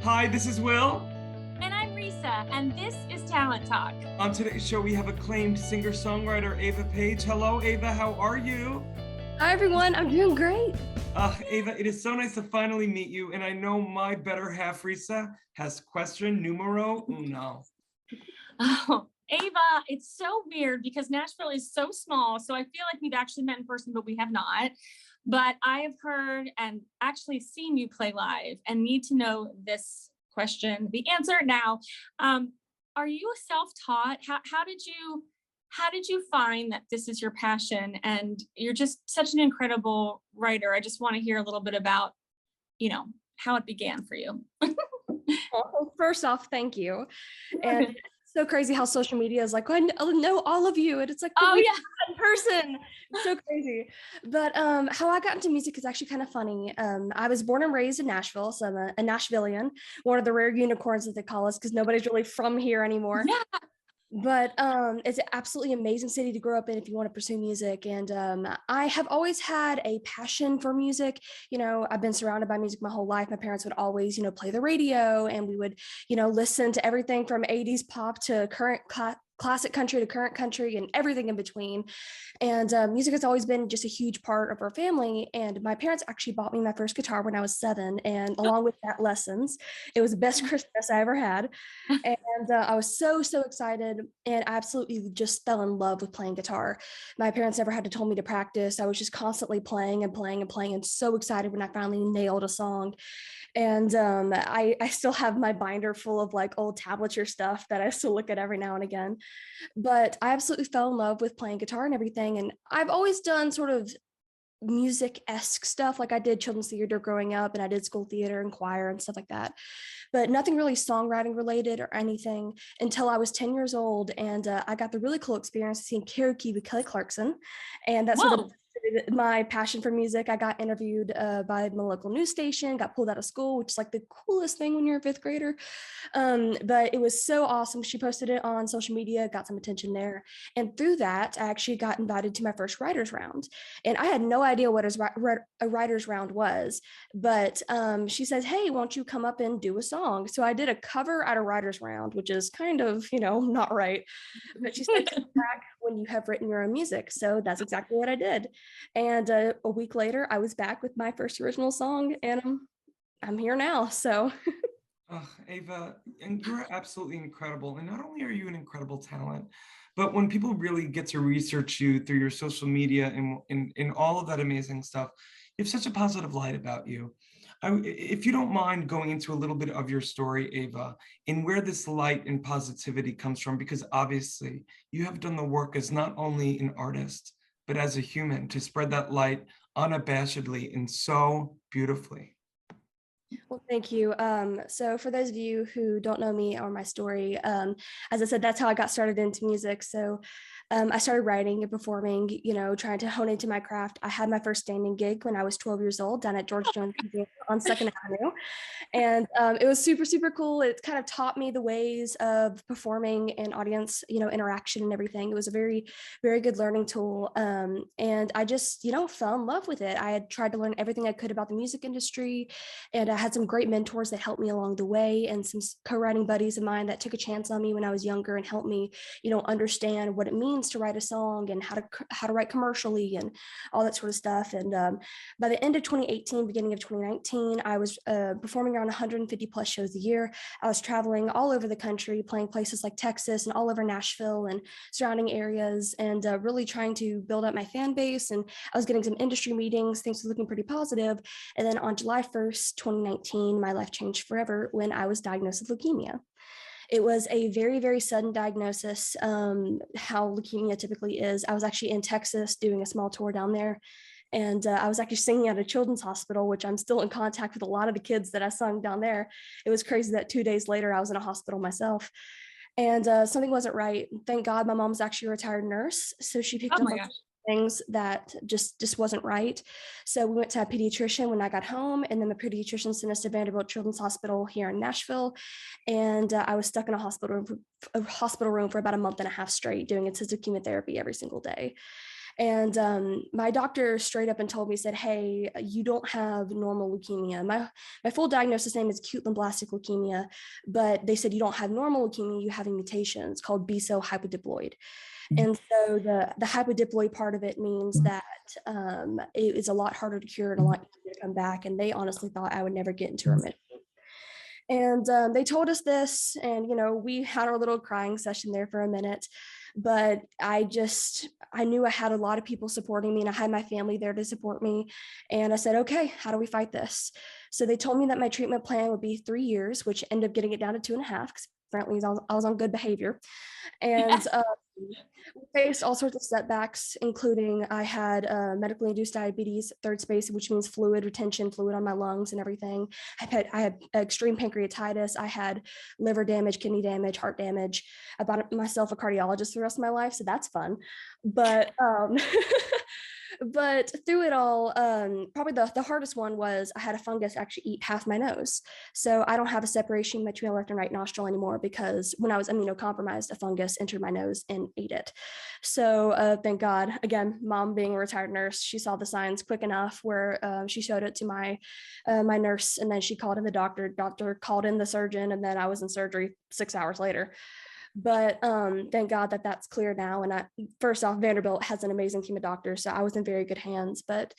Hi, this is Will. And I'm Risa, and this is Talent Talk. On today's show, we have acclaimed singer-songwriter Ava Paige. Hello, Ava, how are you? Hi, everyone. I'm doing great. Ava, it is so nice to finally meet you, and I know my better half, Risa, has question numero uno. Oh, Ava, it's so weird because Nashville is so small, so I feel like we've actually met in person, but we have not. But I have heard and actually seen you play live and need to know this question, the answer now. Are you self-taught? How did you find that this is your passion? And you're just such an incredible writer. I just want to hear a little bit about, how it began for you. Well, first off, thank you. And it's so crazy how social media is like, I know all of you. And it's like, oh yeah, in person. It's so crazy. But how I got into music is actually kind of funny. I was born and raised in Nashville. So I'm a Nashvilleian, one of the rare unicorns that they call us because nobody's really from here anymore. Yeah. But it's an absolutely amazing city to grow up in if you want to pursue music. And I have always had a passion for music. I've been surrounded by music my whole life. My parents would always, play the radio, and we would, listen to everything from 80s pop to current classic country to current country and everything in between. And music has always been just a huge part of our family. And my parents actually bought me my first guitar when I was 7. And along with that, lessons. It was the best Christmas I ever had. And I was so excited. And I absolutely just fell in love with playing guitar. My parents never had to tell me to practice. I was just constantly playing and so excited when I finally nailed a song. And I still have my binder full of like old tablature stuff that I still look at every now and again. But I absolutely fell in love with playing guitar and everything. And I've always done sort of music-esque stuff. Like I did children's theater growing up, and I did school theater and choir and stuff like that. But nothing really songwriting related or anything until I was 10 years old. And I got the really cool experience of seeing karaoke with Kelly Clarkson. And that sort of my passion for music. I got interviewed by my local news station, got pulled out of school, which is like the coolest thing when you're a 5th grader. But it was so awesome. She posted it on social media, got some attention there. And through that, I actually got invited to my first writer's round. And I had no idea what a writer's round was. But she says, hey, won't you come up and do a song? So I did a cover at a writer's round, which is kind of, not right. But she said, come back when you have written your own music. So that's exactly what I did. And a week later, I was back with my first original song, and I'm here now. So, Ava, and you're absolutely incredible. And not only are you an incredible talent, but when people really get to research you through your social media and all of that amazing stuff, you have such a positive light about you. If you don't mind going into a little bit of your story, Ava, and where this light and positivity comes from, because obviously you have done the work as not only an artist, but as a human to spread that light unabashedly and so beautifully. well, thank you. So for those of you who don't know me or my story, as I said, that's how I got started into music. So I started writing and performing, trying to hone into my craft. I had my first standing gig when I was 12 years old down at George Jones Museum on 2nd Avenue. And it was super cool. It kind of taught me the ways of performing and audience, interaction and everything. It was a very, very good learning tool. And I just, fell in love with it. I had tried to learn everything I could about the music industry, and I had some great mentors that helped me along the way, and some co-writing buddies of mine that took a chance on me when I was younger and helped me, understand what it means to write a song and how to write commercially and all that sort of stuff. And by the end of 2018, beginning of 2019, I was performing around 150 plus shows a year. I was traveling all over the country, playing places like Texas and all over Nashville and surrounding areas, and really trying to build up my fan base. And I was getting some industry meetings. Things were looking pretty positive. And then on July 1st, 2019, my life changed forever when I was diagnosed with leukemia. It was a very, very sudden diagnosis, how leukemia typically is. I was actually in Texas doing a small tour down there. And I was actually singing at a children's hospital, which I'm still in contact with a lot of the kids that I sung down there. It was crazy that 2 days later, I was in a hospital myself. And something wasn't right. Thank God my mom's actually a retired nurse. So she picked up on things that just wasn't right. So we went to a pediatrician when I got home, and then the pediatrician sent us to Vanderbilt Children's Hospital here in Nashville. And I was stuck in a hospital room for about a month and a half straight, doing intensive chemotherapy every single day. And my doctor straight up and told me, said, hey, you don't have normal leukemia. My full diagnosis name is acute lymphoblastic leukemia, but they said you don't have normal leukemia, you have a mutation. It's called B-cell hypodiploid. And so the hypodiploid part of it means that it is a lot harder to cure and a lot easier to come back. And they honestly thought I would never get into remission. And they told us this, and we had our little crying session there for a minute. But I knew I had a lot of people supporting me, and I had my family there to support me. And I said, okay, how do we fight this? So they told me that my treatment plan would be 3 years, which ended up getting it down to 2.5 because apparently I was on good behavior. And we faced all sorts of setbacks, including I had medically induced diabetes, third space, which means fluid retention, fluid on my lungs and everything. I had extreme pancreatitis. I had liver damage, kidney damage, heart damage. I bought myself a cardiologist for the rest of my life, so that's fun. But but through it all, probably the hardest one was I had a fungus actually eat half my nose. So I don't have a separation between my left and right nostril anymore because when I was immunocompromised, a fungus entered my nose and ate it. So thank God, again, mom being a retired nurse, she saw the signs quick enough where she showed it to my nurse, and then she called in the doctor called in the surgeon, and then I was in surgery 6 hours later. But thank God that that's clear now. And first off, Vanderbilt has an amazing team of doctors, so I was in very good hands. But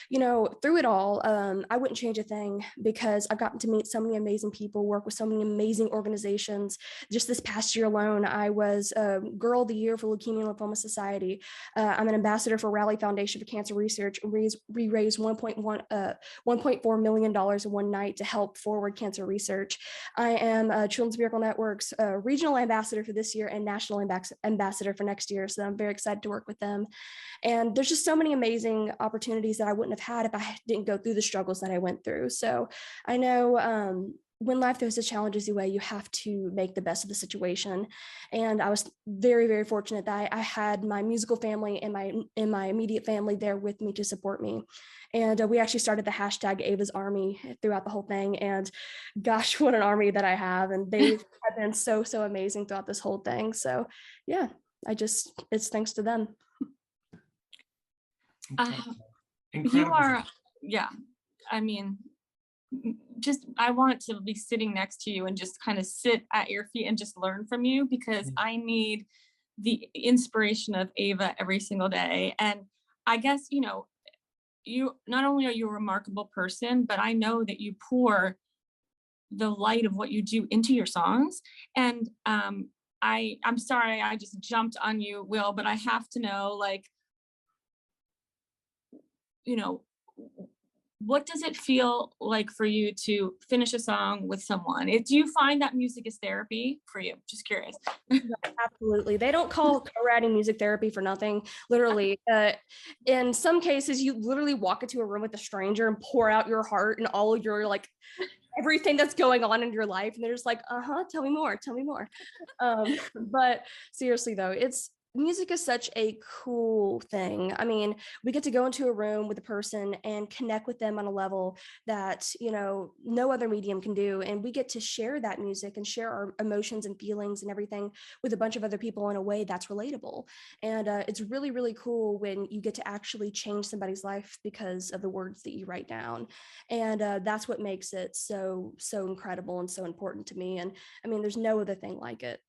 through it all, I wouldn't change a thing because I've gotten to meet so many amazing people, work with so many amazing organizations. Just this past year alone, I was Girl of the Year for Leukemia and Lymphoma Society. I'm an ambassador for Rally Foundation for Cancer Research. We raised $1.4 million in one night to help forward cancer research. I am Children's Miracle Network's regional ambassador for this year and national ambassador for next year. So I'm very excited to work with them. And there's just so many amazing opportunities that I wouldn't have had if I didn't go through the struggles that I went through. So I know when life throws the challenges your way, you have to make the best of the situation. And I was very, very fortunate that I had my musical family and my immediate family there with me to support me. And we actually started the hashtag Ava's Army throughout the whole thing. And gosh, what an army that I have. And they have been so, so amazing throughout this whole thing. So yeah, it's thanks to them. You are, yeah. I mean, I want to be sitting next to you and just kind of sit at your feet and just learn from you, because I need the inspiration of Ava every single day. And I guess, you not only are you a remarkable person, but I know that you pour the light of what you do into your songs. And I'm sorry I just jumped on you, Will, but I have to know, what does it feel like for you to finish a song with someone? Do you find that music is therapy for you? Just curious. Absolutely. They don't call co-writing music therapy for nothing. Literally, in some cases, you literally walk into a room with a stranger and pour out your heart and all of your everything that's going on in your life, and they're just like, tell me more. But seriously though, music is such a cool thing. I mean, we get to go into a room with a person and connect with them on a level that, no other medium can do. And we get to share that music and share our emotions and feelings and everything with a bunch of other people in a way that's relatable. And it's really, really cool when you get to actually change somebody's life because of the words that you write down. And that's what makes it so, so incredible and so important to me. And I mean, there's no other thing like it.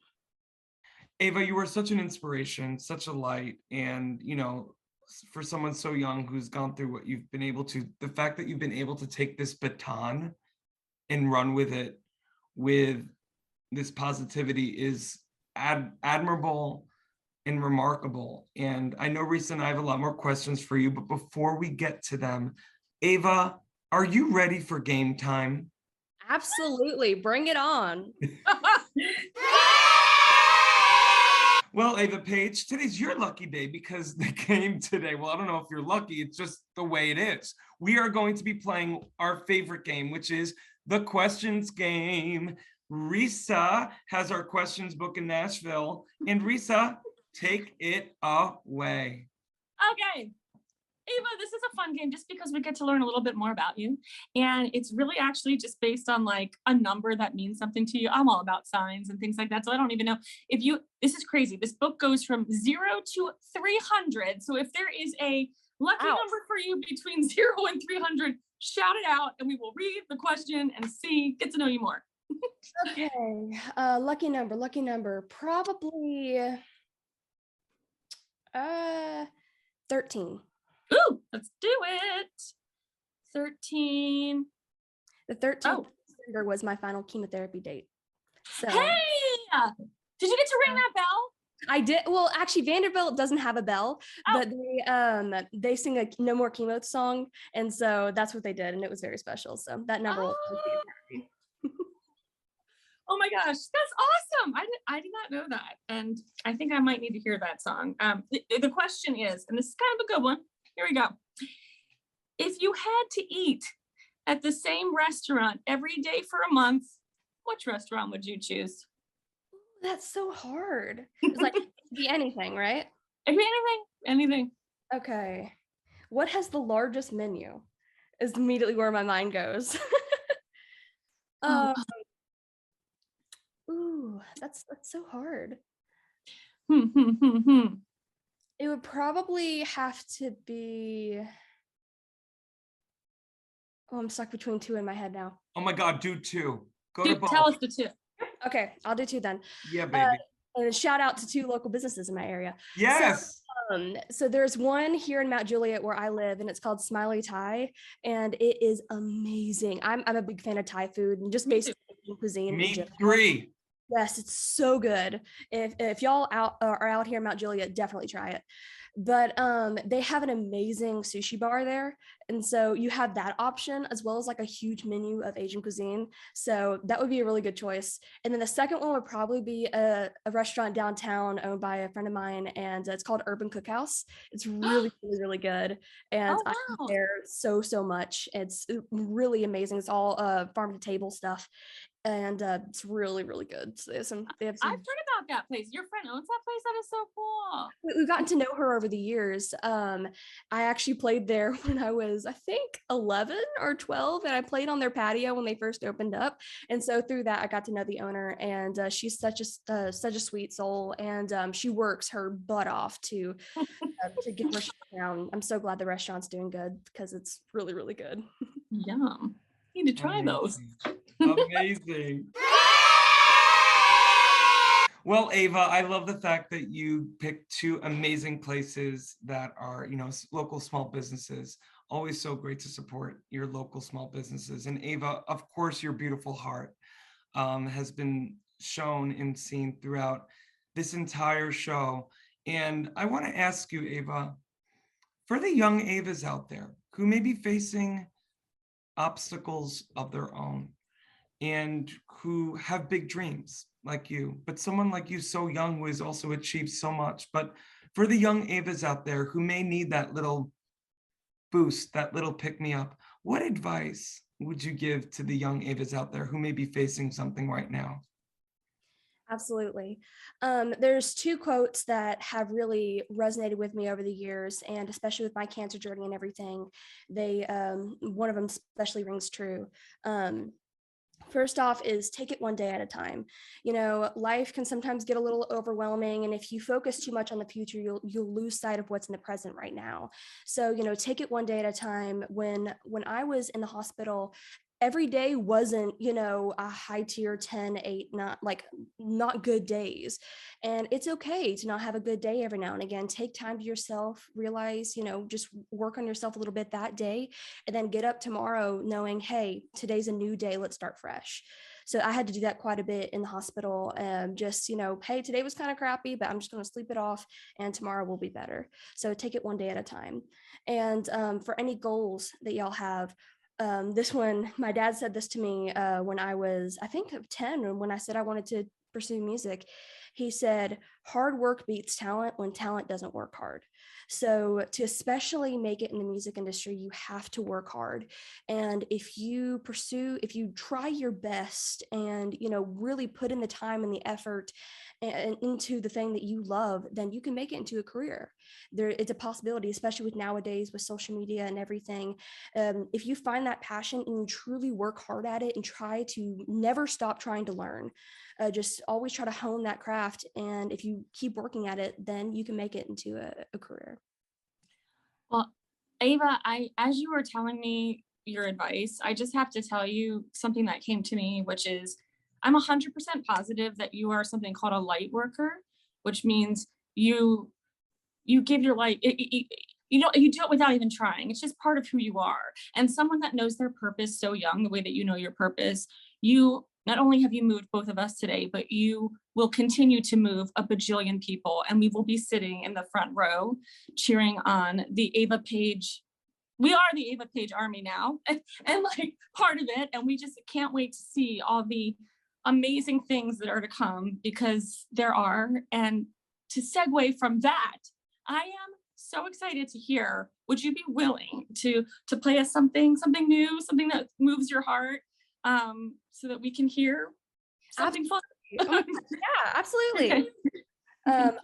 Ava, you are such an inspiration, such a light. And, for someone so young who's gone through what you've been able to, the fact that you've been able to take this baton and run with it with this positivity is admirable and remarkable. And I know, Risa, and I have a lot more questions for you, but before we get to them, Ava, are you ready for game time? Absolutely. Bring it on. Well, Ava Paige, today's your lucky day because the game today, well, I don't know if you're lucky, it's just the way it is. We are going to be playing our favorite game, which is the questions game. Risa has our questions book in Nashville. And Risa, take it away. Okay. Ava, this is a fun game just because we get to learn a little bit more about you. And it's really actually just based on like a number that means something to you. I'm all about signs and things like that. So I don't even know if you, this is crazy. This book goes from 0 to 300. So if there is a lucky number for you between 0 and 300, shout it out and we will read the question and get to know you more. Okay, lucky number, probably 13. Ooh, let's do it. 13. The 13th December was my final chemotherapy date. So, hey, did you get to ring that bell? I did. Well, actually, Vanderbilt doesn't have a bell, but they sing a No More Chemo song, and so that's what they did, and it was very special. So that number will be oh my gosh, that's awesome. I did not know that. And I think I might need to hear that song. The question is, and this is kind of a good one. Here we go. If you had to eat at the same restaurant every day for a month, which restaurant would you choose? That's so hard. It's like, it could be anything, right? It could be anything. Okay. What has the largest menu? Is immediately where my mind goes. Ooh, that's so hard. It would probably have to be. Oh, I'm stuck between two in my head now. Oh my God, do 2. Go to both. Tell us the 2. Okay, I'll do 2 then. Yeah, baby. And shout out to 2 local businesses in my area. Yes. So there's one here in Mount Juliet where I live, and it's called Smiley Thai, and it is amazing. I'm a big fan of Thai food and just basic cuisine. Me 3. Yes, it's so good. If y'all are out here in Mount Juliet, definitely try it. But they have an amazing sushi bar there, and so you have that option as well as like a huge menu of Asian cuisine. So that would be a really good choice. And then the second one would probably be a restaurant downtown owned by a friend of mine, and it's called Urban Cookhouse. It's really really good, and I eat there so much. It's really amazing. It's all farm to table stuff. And it's really good. So they have some I've heard about that place. Your friend owns that place. That is so cool. We've gotten to know her over the years. I actually played there when I was, I think, 11 or 12, and I played on their patio when they first opened up. And so through that, I got to know the owner, and she's such a sweet soul, and she works her butt off to get her down. I'm so glad the restaurant's doing good because it's really good. Yum. Need to try those. Amazing. Well, Ava, I love the fact that you picked 2 amazing places that are, local small businesses. Always so great to support your local small businesses. And Ava, of course, your beautiful heart has been shown and seen throughout this entire show. And I want to ask you, Ava, for the young Avas out there who may be facing obstacles of their own and who have big dreams like you, but someone like you so young who has also achieved so much. But for the young Avas out there who may need that little boost, that little pick-me-up, what advice would you give to the young Avas out there who may be facing something right now? Absolutely. There's 2 quotes that have really resonated with me over the years, and especially with my cancer journey and everything, one of them especially rings true. First off is take it one day at a time. Life can sometimes get a little overwhelming, and if you focus too much on the future, you'll lose sight of what's in the present right now. So, take it one day at a time. When I was in the hospital, every day wasn't, a high tier 10, 8, not good days. And it's okay to not have a good day every now and again. Take time to yourself, realize, just work on yourself a little bit that day, and then get up tomorrow knowing, hey, today's a new day. Let's start fresh. So I had to do that quite a bit in the hospital. Just, hey, today was kind of crappy, but I'm just going to sleep it off and tomorrow will be better. So take it one day at a time. And for any goals that y'all have, this one, my dad said this to me when I was, I think, 10, when I said I wanted to pursue music. He said, hard work beats talent when talent doesn't work hard. So to especially make it in the music industry, you have to work hard. And if you try your best and, really put in the time and the effort and into the thing that you love, then you can make it into a career. It's a possibility, especially with nowadays with social media and everything. If you find that passion and you truly work hard at it and try to never stop trying to learn, just always try to hone that craft. And if you keep working at it, then you can make it into a career. Well, Ava, as you were telling me your advice, I just have to tell you something that came to me, which is I'm 100% positive that you are something called a light worker, which means you give your light. You do it without even trying. It's just part of who you are. And someone that knows their purpose so young, the way that you know your purpose, you not only have you moved both of us today, but you will continue to move a bajillion people. And we will be sitting in the front row cheering on the Ava Paige. We are the Ava Paige army now and like part of it. And we just can't wait to see all the amazing things that are to come, because there are. And to segue from that, I am so excited to hear, would you be willing to play us something new, something that moves your heart, so that we can hear something fun? Yeah, absolutely. Okay.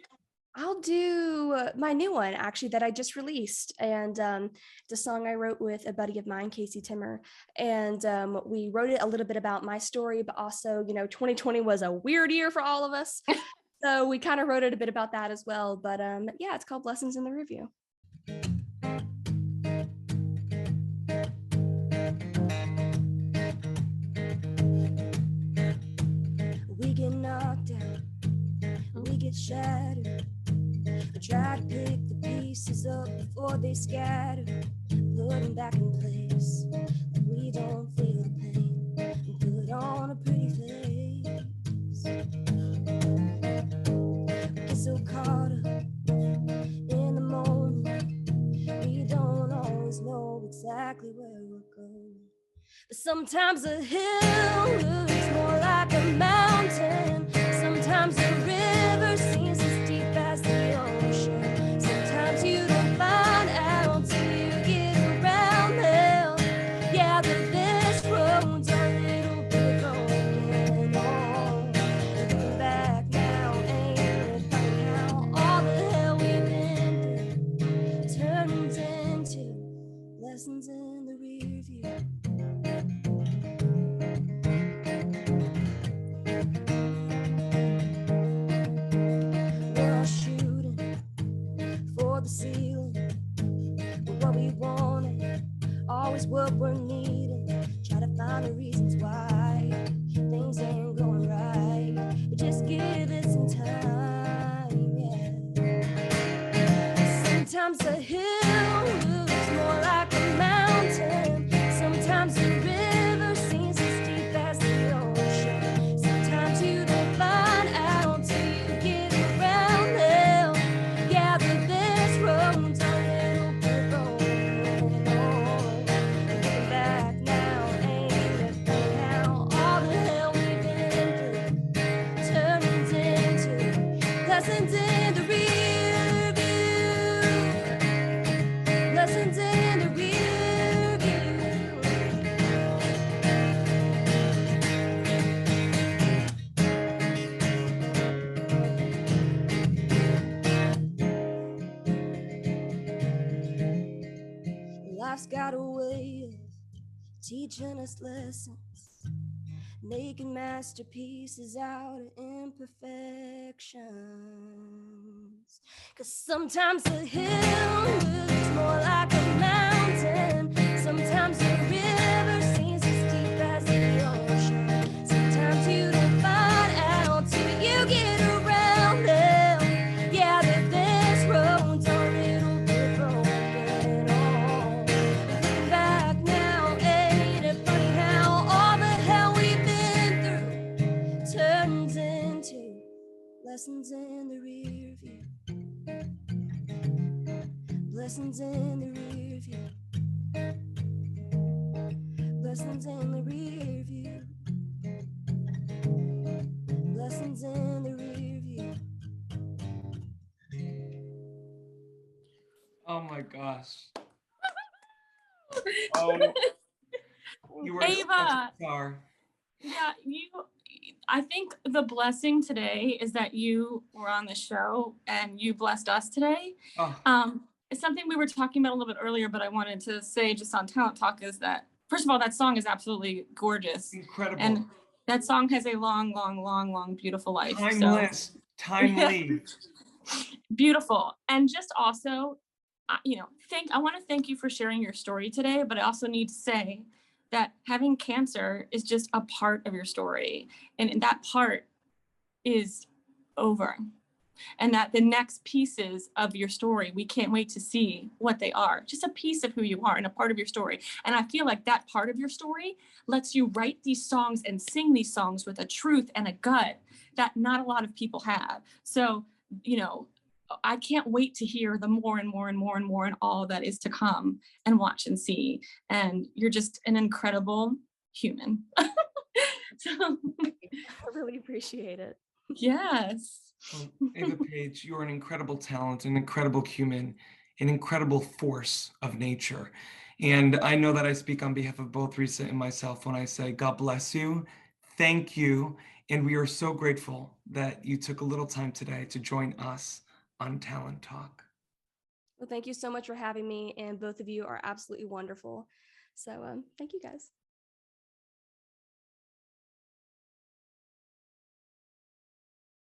I'll do my new one, actually, that I just released. And it's a song I wrote with a buddy of mine, Kessy Timmer. And we wrote it a little bit about my story, but also, 2020 was a weird year for all of us. So we kind of wrote it a bit about that as well. But yeah, it's called Lessons in the Review. We get knocked down, we get shattered. I try to pick the pieces up before they scatter, put them back in place, like we don't feel the pain, and put on a pretty face. We get so caught up in the moment, we don't always know exactly where we're going. But sometimes a hill looks more like a mountain, sometimes a river seems as deep as the ocean. Sometimes you don't find out till you get around them. Yeah, this road's a little bit broken. Oh, looking back now, ain't it funny how all the hell we've been through turns into lessons in the rear view. We're all shooting for the ceiling, but what we wanted, always what we're needing. Try to find the reasons why things ain't going right, but just give it some time, yeah. Sometimes a hill looks more like a mountain, sometimes a river seems as deep as the ocean. Sometimes you don't find out till you get around them. Yeah, but this road's a little bit broken. Oh, looking back now, ain't it funny how all the hell we've been through turns into lessons in the rear view. Lessons in the rear view. Life's got a way of teaching us lessons, making masterpieces out of imperfections. 'Cause sometimes the hill looks more like a mountain, sometimes the river seems as deep as the ocean. Sometimes you don't find out till you get around them. Yeah, that this road's a little bit broken. Oh, looking back now, ain't it funny how all the hell we've been through turns into lessons in the rear view. Lessons in the rear view. Lessons in the rear view. Lessons in the rear view. my gosh. Oh, you were such Ava. a star. Yeah, I think the blessing today is that you were on the show and you blessed us today. Oh, It's something we were talking about a little bit earlier, but I wanted to say just on Talent Talk is that, first of all, that song is absolutely gorgeous. incredible. And that song has a long, long, long, long, beautiful life. Timeless, timely. Beautiful. And just also, I want to thank you for sharing your story today, but I also need to say that having cancer is just a part of your story. And that part is over. And that the next pieces of your story, we can't wait to see what they are. Just a piece of who you are and a part of your story. And I feel like that part of your story lets you write these songs and sing these songs with a truth and a gut that not a lot of people have. So, I can't wait to hear the more and more and more and more and all that is to come and watch and see. And you're just an incredible human. So, I really appreciate it. yes. Well, Ava Paige, you're an incredible talent, an incredible human, an incredible force of nature. And I know that I speak on behalf of both Risa and myself when I say, God bless you, thank you. And we are so grateful that you took a little time today to join us on Talent Talk. Well, thank you so much for having me, and both of you are absolutely wonderful. So thank you guys.